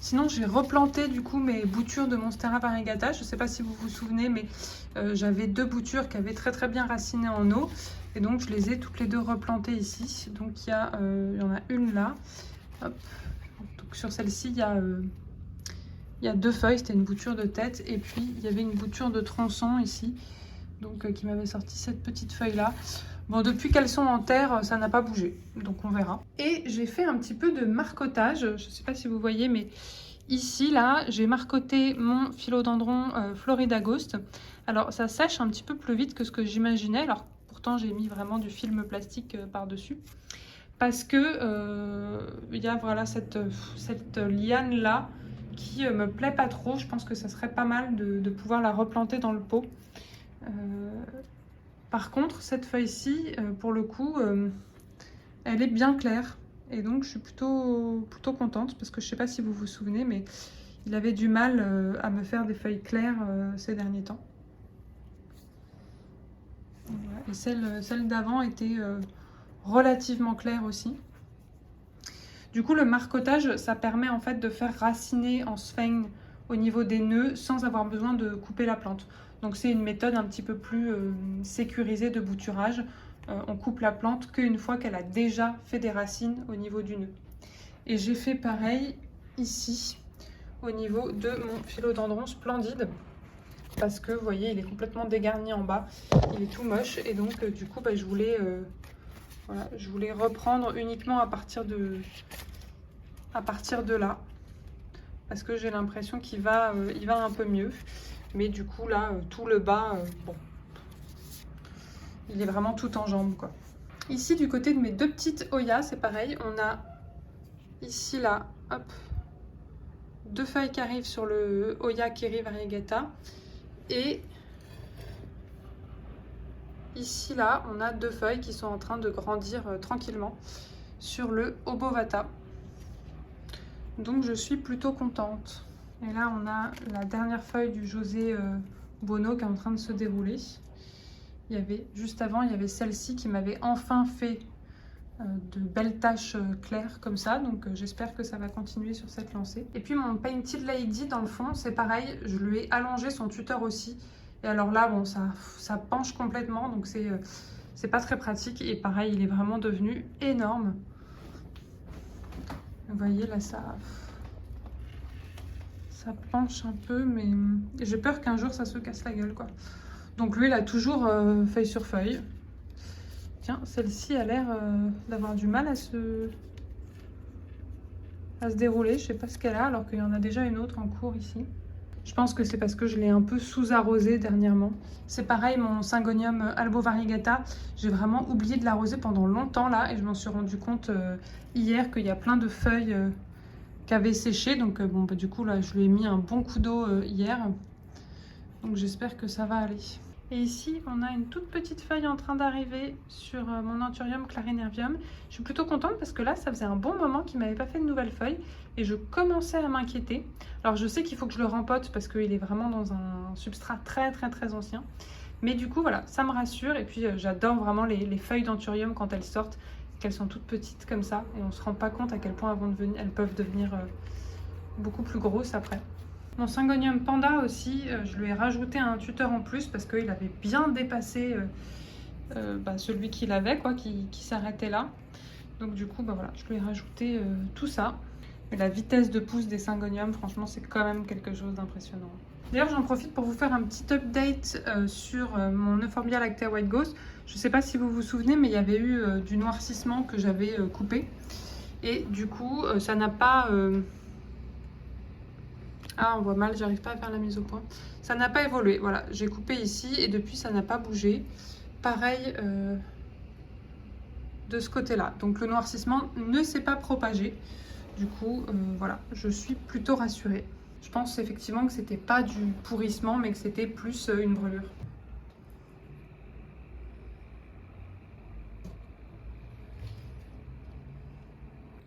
Sinon, j'ai replanté du coup mes boutures de Monstera variegata. Je ne sais pas si vous vous souvenez, mais j'avais deux boutures qui avaient très bien raciné en eau. Et donc, je les ai toutes les deux replantées ici. Donc, il y en a une là. Hop. Donc, sur celle-ci, il y a deux feuilles. C'était une bouture de tête. Et puis, il y avait une bouture de tronçon ici. Donc, qui m'avait sorti cette petite feuille-là. Bon, depuis qu'elles sont en terre, ça n'a pas bougé, donc on verra. Et j'ai fait un petit peu de marcotage, je ne sais pas si vous voyez, mais ici, là, j'ai marcoté mon philodendron Florida Ghost. Alors, ça sèche un petit peu plus vite que ce que j'imaginais, alors pourtant j'ai mis vraiment du film plastique par-dessus. parce que il y a voilà, cette liane là qui me plaît pas trop. Je pense que ça serait pas mal de pouvoir la replanter dans le pot. Par contre, cette feuille-ci, pour le coup, elle est bien claire. Et donc, je suis plutôt contente parce que je sais pas si vous vous souvenez, mais il avait du mal à me faire des feuilles claires ces derniers temps. Voilà. Et celle d'avant était relativement claire aussi. Du coup, le marcottage, ça permet en fait de faire raciner en sphène au niveau des nœuds sans avoir besoin de couper la plante. Donc c'est une méthode un petit peu plus sécurisée de bouturage. On coupe la plante qu'une fois qu'elle a déjà fait des racines au niveau du nœud. Et j'ai fait pareil ici au niveau de mon philodendron splendide. Parce que vous voyez, il est complètement dégarni en bas. Il est tout moche. Et donc du coup, je voulais reprendre uniquement à partir de là. Parce que j'ai l'impression qu'il va, il va un peu mieux. Mais du coup là, tout le bas, bon, il est vraiment tout en jambes quoi. Ici du côté de mes deux petites Oyas, c'est pareil. On a ici là, hop, deux feuilles qui arrivent sur le Oya Kerry Variegata. Et ici là, on a deux feuilles qui sont en train de grandir tranquillement sur le Obovata. Donc je suis plutôt contente. Et là on a la dernière feuille du José Bono qui est en train de se dérouler. Il y avait, juste avant, il y avait celle-ci qui m'avait enfin fait de belles taches claires comme ça. Donc j'espère que ça va continuer sur cette lancée. Et puis mon Painted Lady dans le fond, c'est pareil. Je lui ai allongé son tuteur aussi. Et alors là, bon, ça penche complètement. Donc c'est pas très pratique. Et pareil, il est vraiment devenu énorme. Vous voyez, là, ça penche un peu, mais j'ai peur qu'un jour ça se casse la gueule quoi. Donc lui il a toujours feuille sur feuille. Tiens, celle-ci a l'air d'avoir du mal à se dérouler. Je sais pas ce qu'elle a alors qu'il y en a déjà une autre en cours ici. Je pense que c'est parce que je l'ai un peu sous-arrosé dernièrement. C'est pareil, mon Syngonium Albo Variegata, j'ai vraiment oublié de l'arroser pendant longtemps là et je m'en suis rendu compte hier qu'il y a plein de feuilles qui avaient séché. Donc bon, du coup là je lui ai mis un bon coup d'eau hier. Donc j'espère que ça va aller. Et ici on a une toute petite feuille en train d'arriver sur mon Anthurium Clarinervium. Je suis plutôt contente parce que là ça faisait un bon moment qu'il m'avait pas fait de nouvelles feuilles et je commençais à m'inquiéter. Alors je sais qu'il faut que je le rempote parce qu'il est vraiment dans un substrat très ancien. Mais du coup voilà, ça me rassure et puis j'adore vraiment les feuilles d'Anthurium quand elles sortent, qu'elles sont toutes petites comme ça et on se rend pas compte à quel point elles peuvent devenir beaucoup plus grosses après. Mon Syngonium Panda aussi, je lui ai rajouté un tuteur en plus parce qu'il avait bien dépassé celui qu'il avait, quoi, qui s'arrêtait là. Donc du coup, voilà, je lui ai rajouté tout ça. Mais la vitesse de pousse des Syngonium, franchement, c'est quand même quelque chose d'impressionnant. D'ailleurs, j'en profite pour vous faire un petit update sur mon Euphorbia Lactea White Ghost. Je ne sais pas si vous vous souvenez, mais il y avait eu du noircissement que j'avais coupé. Et du coup, ça n'a pas... Ah, on voit mal, j'arrive pas à faire la mise au point. Ça n'a pas évolué, voilà. J'ai coupé ici et depuis, ça n'a pas bougé. Pareil de ce côté-là. Donc, le noircissement ne s'est pas propagé. Du coup, voilà, je suis plutôt rassurée. Je pense effectivement que c'était pas du pourrissement, mais que c'était plus une brûlure.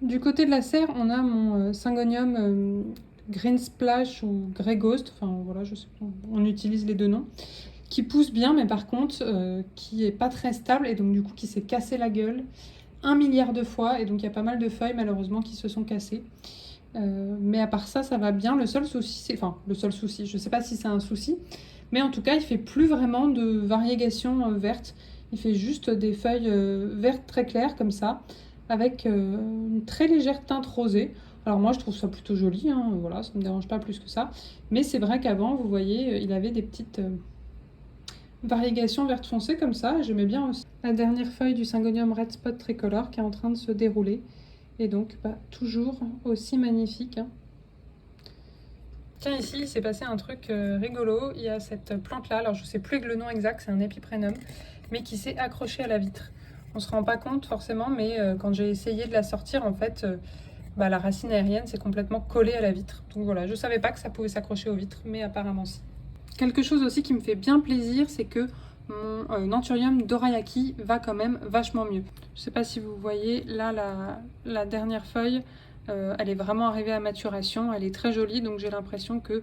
Du côté de la serre, on a mon Syngonium Green Splash ou Grey Ghost, enfin voilà, je sais pas, on utilise les deux noms, qui pousse bien, mais par contre, qui est pas très stable et donc du coup qui s'est cassé la gueule 1 milliard de fois et donc il y a pas mal de feuilles malheureusement qui se sont cassées. Mais à part ça, ça va bien. Le seul souci, je sais pas si c'est un souci, mais en tout cas, il fait plus vraiment de variégation verte. Il fait juste des feuilles vertes très claires comme ça, avec une très légère teinte rosée. Alors moi je trouve ça plutôt joli, hein, voilà, ça me dérange pas plus que ça. Mais c'est vrai qu'avant, vous voyez, il avait des petites variégations verte foncé comme ça, j'aimais bien aussi. La dernière feuille du Syngonium Red Spot Tricolor qui est en train de se dérouler. Et donc toujours aussi magnifique. Hein. Tiens, ici il s'est passé un truc rigolo. Il y a cette plante là, alors je sais plus le nom exact, c'est un épiprénum, mais qui s'est accroché à la vitre. On se rend pas compte forcément, mais quand j'ai essayé de la sortir, en fait, la racine aérienne s'est complètement collée à la vitre. Donc voilà, je savais pas que ça pouvait s'accrocher aux vitres, mais apparemment si. Quelque chose aussi qui me fait bien plaisir, c'est que mon Anthurium dorayaki va quand même vachement mieux. Je sais pas si vous voyez, là, la dernière feuille, elle est vraiment arrivée à maturation, elle est très jolie, donc j'ai l'impression que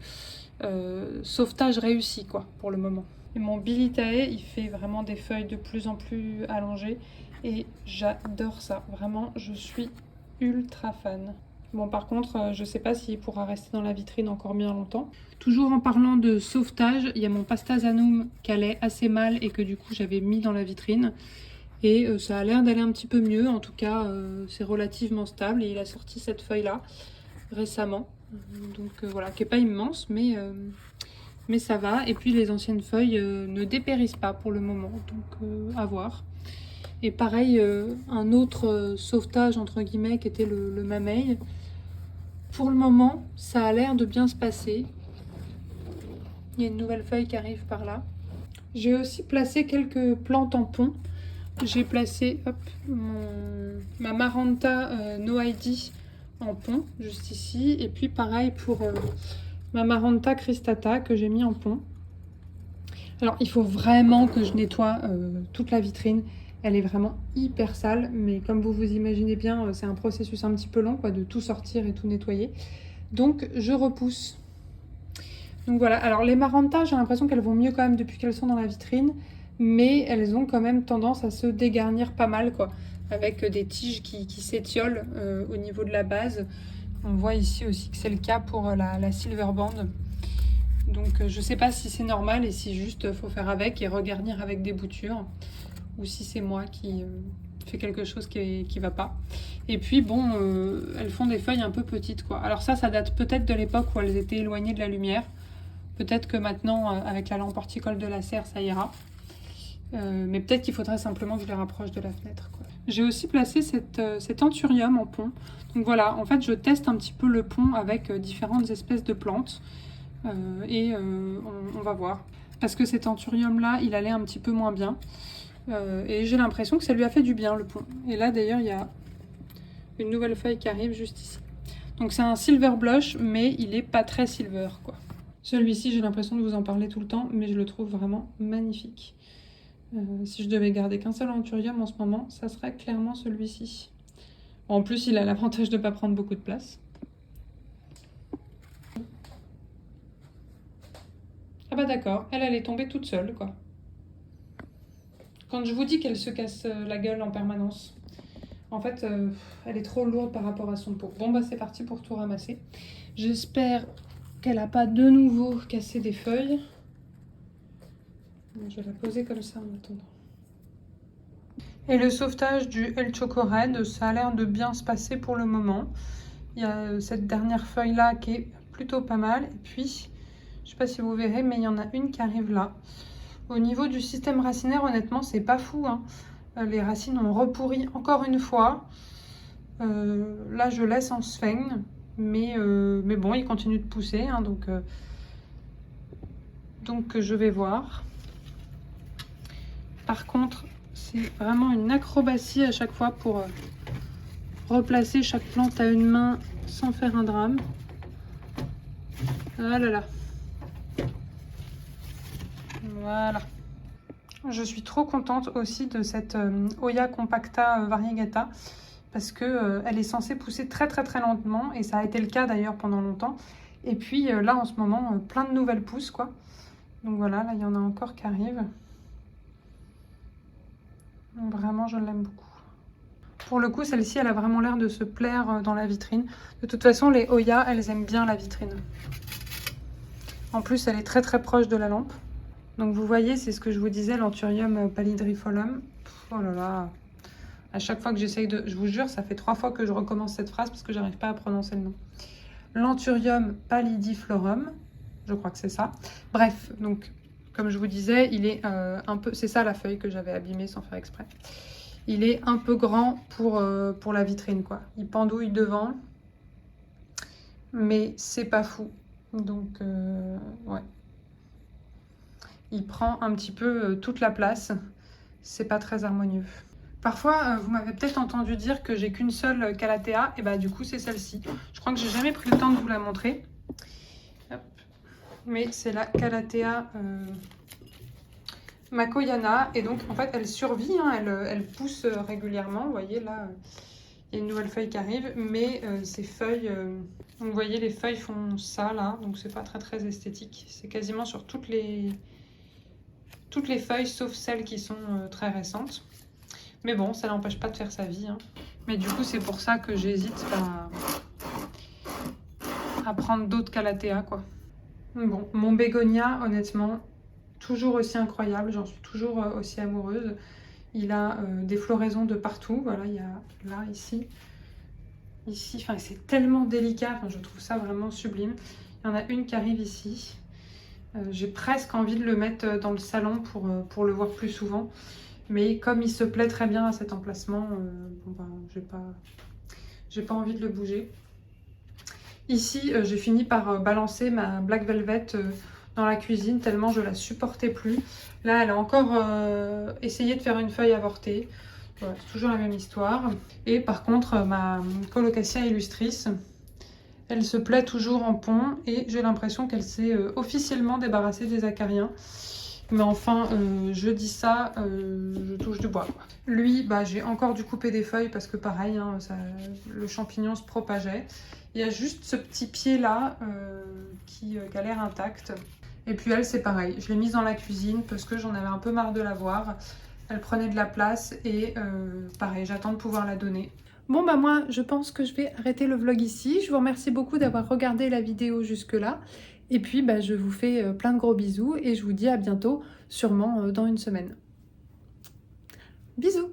sauvetage réussi, quoi, pour le moment. Et mon Bilitae, il fait vraiment des feuilles de plus en plus allongées, et j'adore ça, vraiment, je suis ultra fan. Bon, par contre, je sais pas s'il pourra rester dans la vitrine encore bien longtemps. Toujours en parlant de sauvetage, il y a mon Pastazanum qui allait assez mal et que du coup j'avais mis dans la vitrine. Et ça a l'air d'aller un petit peu mieux, en tout cas c'est relativement stable. Et il a sorti cette feuille-là récemment. Donc voilà, qui n'est pas immense, mais ça va. Et puis les anciennes feuilles ne dépérissent pas pour le moment, donc à voir. Et pareil, un autre sauvetage entre guillemets qui était le Mamey. Pour le moment, ça a l'air de bien se passer. Il y a une nouvelle feuille qui arrive par là. J'ai aussi placé quelques plantes en pont. J'ai placé ma Maranta No ID en pont, juste ici. Et puis pareil pour ma Maranta Cristata que j'ai mis en pont. Alors il faut vraiment que je nettoie toute la vitrine. Elle est vraiment hyper sale, mais comme vous vous imaginez bien, c'est un processus un petit peu long, quoi, de tout sortir et tout nettoyer. Donc je repousse. Donc voilà, alors les Maranta, j'ai l'impression qu'elles vont mieux quand même depuis qu'elles sont dans la vitrine, mais elles ont quand même tendance à se dégarnir pas mal, quoi, avec des tiges qui s'étiolent au niveau de la base. On voit ici aussi que c'est le cas pour la Silver Band. Donc je sais pas si c'est normal et si juste faut faire avec et regarnir avec des boutures, ou si c'est moi qui fais quelque chose qui va pas. Et puis bon, elles font des feuilles un peu petites, quoi. Alors ça date peut-être de l'époque où elles étaient éloignées de la lumière. Peut-être que maintenant, avec la lampe horticole de la serre, ça ira. Mais peut-être qu'il faudrait simplement que je les rapproche de la fenêtre, quoi. J'ai aussi placé cet Anthurium en pont. Donc voilà, en fait, je teste un petit peu le pont avec différentes espèces de plantes. On va voir. Parce que cet Anthurium-là, il allait un petit peu moins bien. Et j'ai l'impression que ça lui a fait du bien, le pont. Et là, d'ailleurs, il y a une nouvelle feuille qui arrive juste ici. Donc c'est un Silver Blush, mais il est pas très silver, quoi. Celui-ci, j'ai l'impression de vous en parler tout le temps, mais je le trouve vraiment magnifique. Si je devais garder qu'un seul Anthurium en ce moment, ça serait clairement celui-ci. En plus, il a l'avantage de ne pas prendre beaucoup de place. Ah bah d'accord, elle est tombée toute seule, quoi. Quand je vous dis qu'elle se casse la gueule en permanence, en fait, elle est trop lourde par rapport à son pot. Bon bah c'est parti pour tout ramasser. J'espère qu'elle n'a pas de nouveau cassé des feuilles. Je vais la poser comme ça en attendant. Et le sauvetage du El Choco Red, ça a l'air de bien se passer pour le moment. Il y a cette dernière feuille là qui est plutôt pas mal. Et puis, je sais pas si vous verrez, mais il y en a une qui arrive là. Au niveau du système racinaire, honnêtement, c'est pas fou, hein. Les racines ont repourri encore une fois. Là, je laisse en sphène, mais bon, il continue de pousser, hein, donc je vais voir. Par contre, c'est vraiment une acrobatie à chaque fois pour replacer chaque plante à une main sans faire un drame. Ah là là. Voilà. Je suis trop contente aussi de cette Hoya Compacta Variegata parce que elle est censée pousser très lentement et ça a été le cas d'ailleurs pendant longtemps. Et puis là en ce moment, plein de nouvelles pousses, quoi. Donc voilà, là il y en a encore qui arrivent. Donc, vraiment, je l'aime beaucoup. Pour le coup, celle-ci, elle a vraiment l'air de se plaire dans la vitrine. De toute façon, les Hoya, elles aiment bien la vitrine. En plus, elle est très proche de la lampe. Donc vous voyez, c'est ce que je vous disais, l'Anthurium pallidrifolum. Oh là là. À chaque fois que j'essaye de... Je vous jure, ça fait 3 fois que je recommence cette phrase parce que j'arrive pas à prononcer le nom. L'Anthurium pallidiflorum. Je crois que c'est ça. Bref, donc... Comme je vous disais, il est un peu... C'est ça la feuille que j'avais abîmée sans faire exprès. Il est un peu grand pour la vitrine, quoi. Il pendouille devant. Mais c'est pas fou. Donc, ouais. Il prend un petit peu toute la place. C'est pas très harmonieux. Parfois, vous m'avez peut-être entendu dire que j'ai qu'une seule Calathea, et bah du coup c'est celle-ci. Je crois que j'ai jamais pris le temps de vous la montrer. Hop. Mais c'est la Calathea Makoyana, et donc en fait elle survit, hein, elle pousse régulièrement. Vous voyez là, il y a une nouvelle feuille qui arrive, mais ces feuilles, vous voyez les feuilles font ça là, donc c'est pas très esthétique. C'est quasiment sur toutes les feuilles sauf celles qui sont très récentes. Mais bon, ça n'empêche pas de faire sa vie, hein. Mais du coup c'est pour ça que j'hésite à prendre d'autres Calathea, quoi. Bon, mon bégonia, honnêtement, toujours aussi incroyable, j'en suis toujours aussi amoureuse. Il a des floraisons de partout, voilà, il y a là, ici, enfin c'est tellement délicat, enfin, je trouve ça vraiment sublime. Il y en a une qui arrive ici, j'ai presque envie de le mettre dans le salon pour le voir plus souvent. Mais comme il se plaît très bien à cet emplacement, bon ben, j'ai pas envie de le bouger. Ici, j'ai fini par balancer ma Black Velvet dans la cuisine tellement je la supportais plus. Là, elle a encore essayé de faire une feuille avortée. Voilà, c'est toujours la même histoire. Et par contre, ma Colocasia illustris, elle se plaît toujours en pont et j'ai l'impression qu'elle s'est officiellement débarrassée des acariens. Mais enfin, je dis ça, je touche du bois, quoi. Lui, bah, j'ai encore dû couper des feuilles parce que pareil, hein, le champignon se propageait. Il y a juste ce petit pied là qui a l'air intact. Et puis elle, c'est pareil. Je l'ai mise dans la cuisine parce que j'en avais un peu marre de la voir. Elle prenait de la place et pareil, j'attends de pouvoir la donner. Bon bah moi, je pense que je vais arrêter le vlog ici. Je vous remercie beaucoup d'avoir regardé la vidéo jusque-là. Et puis, bah, je vous fais plein de gros bisous et je vous dis à bientôt, sûrement dans une semaine. Bisous!